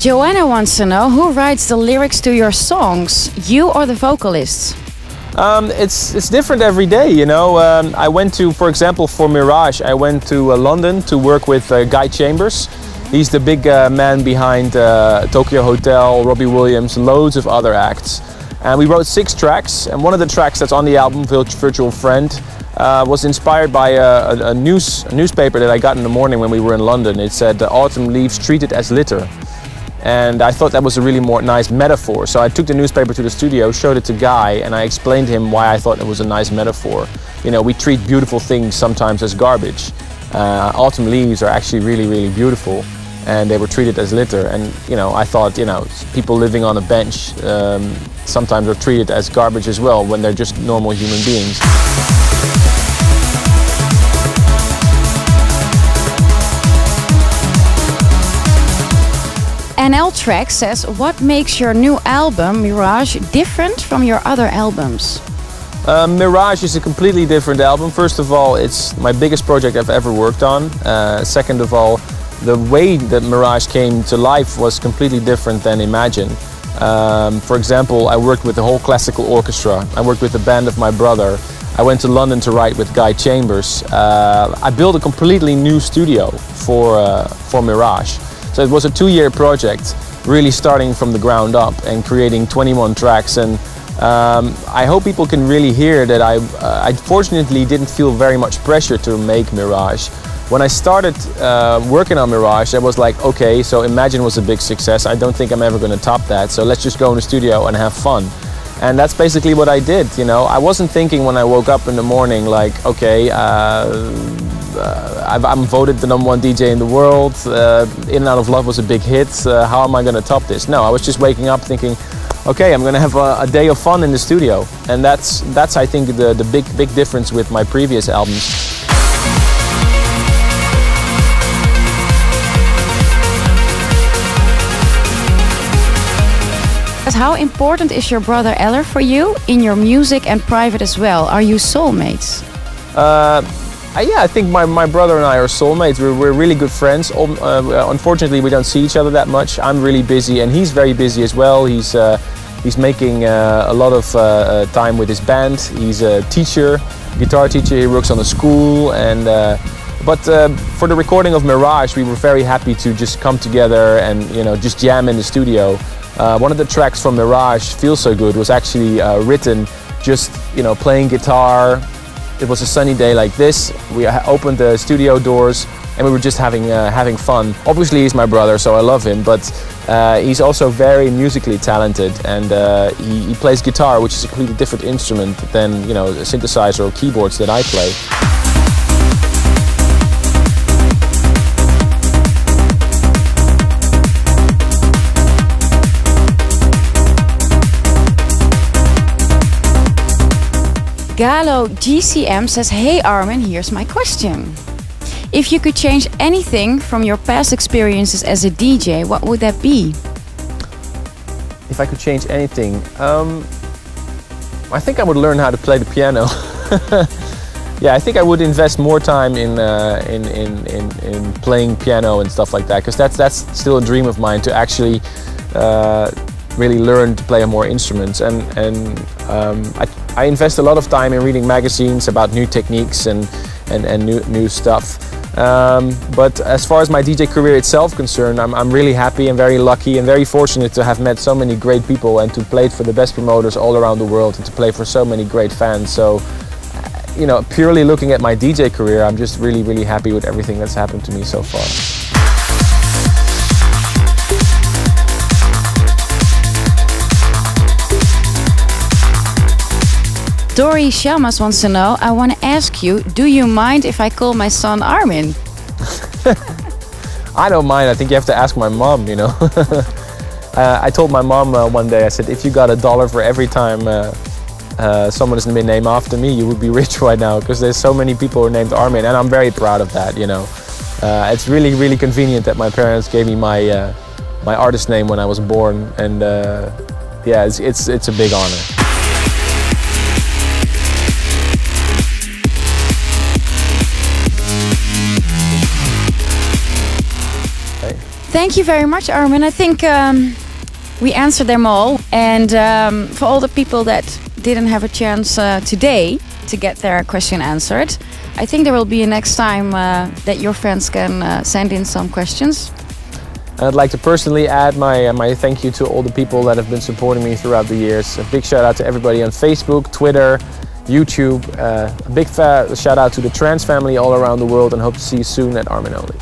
Joanna wants to know who writes the lyrics to your songs, you or the vocalists? It's different every day, you know. I went to, for example, for Mirage, I went to London to work with Guy Chambers. He's the big man behind Tokyo Hotel, Robbie Williams, loads of other acts. And we wrote 6 tracks, and one of the tracks that's on the album, Virtual Friend, was inspired by a newspaper that I got in the morning when we were in London. It said, "Autumn leaves treated as litter." And I thought that was a really nice metaphor. So I took the newspaper to the studio, showed it to Guy, and I explained to him why I thought it was a nice metaphor. You know, we treat beautiful things sometimes as garbage. Autumn leaves are actually really, really beautiful, and they were treated as litter. And, you know, I thought, you know, people living on a bench sometimes are treated as garbage as well when they're just normal human beings. NL Track says, what makes your new album, Mirage, different from your other albums? Mirage is a completely different album. First of all, it's my biggest project I've ever worked on. Second of all, the way that Mirage came to life was completely different than Imagine. For example, I worked with the whole classical orchestra. I worked with the band of my brother. I went to London to write with Guy Chambers. I built a completely new studio for Mirage. So it was a 2-year project, really starting from the ground up and creating 21 tracks. And I hope people can really hear that I fortunately didn't feel very much pressure to make Mirage. When I started working on Mirage, I was like, okay, so Imagine was a big success. I don't think I'm ever going to top that. So let's just go in the studio and have fun. And that's basically what I did, you know. I wasn't thinking when I woke up in the morning like, okay, I'm voted the #1 DJ in the world, In and Out of Love was a big hit, how am I going to top this? No, I was just waking up thinking, okay, I'm going to have a day of fun in the studio. And that's I think the big difference with my previous albums. How important is your brother Eller for you in your music and private as well? Are you soulmates? Yeah, I think my brother and I are soulmates. We're really good friends. Unfortunately, we don't see each other that much. I'm really busy, and he's very busy as well. He's making a lot of time with his band. He's a teacher, guitar teacher. He works on a school, and but for the recording of Mirage, we were very happy to just come together and, you know, just jam in the studio. One of the tracks from Mirage, Feels So Good, was actually written just, you know, playing guitar. It was a sunny day like this. We opened the studio doors and we were just having fun. Obviously he's my brother, so I love him, but he's also very musically talented, and he plays guitar, which is a completely different instrument than, you know, a synthesizer or keyboards that I play. Galo GCM says, hey Armin, here's my question. If you could change anything from your past experiences as a DJ, what would that be? If I could change anything, I think I would learn how to play the piano. Yeah, I think I would invest more time in playing piano and stuff like that, because that's still a dream of mine, to actually really learn to play more instruments. And I invest a lot of time in reading magazines about new techniques and new stuff. But as far as my DJ career itself concerned, I'm really happy and very lucky and very fortunate to have met so many great people and to play for the best promoters all around the world and to play for so many great fans. So, you know, purely looking at my DJ career, I'm just really, really happy with everything that's happened to me so far. Dory Shelmas wants to know, I want to ask you, do you mind if I call my son Armin? I don't mind. I think you have to ask my mom, you know. I told my mom one day, I said, if you got $1 for every time someone is named after me, you would be rich right now, because there's so many people who are named Armin, and I'm very proud of that, you know. It's really, really convenient that my parents gave me my my artist name when I was born, and yeah, it's a big honor. Thank you very much, Armin. I think we answered them all. And for all the people that didn't have a chance today to get their question answered, I think there will be a next time that your friends can send in some questions. And I'd like to personally add my thank you to all the people that have been supporting me throughout the years. A big shout out to everybody on Facebook, Twitter, YouTube. A big shout out to the trans family all around the world, and hope to see you soon at Armin Only.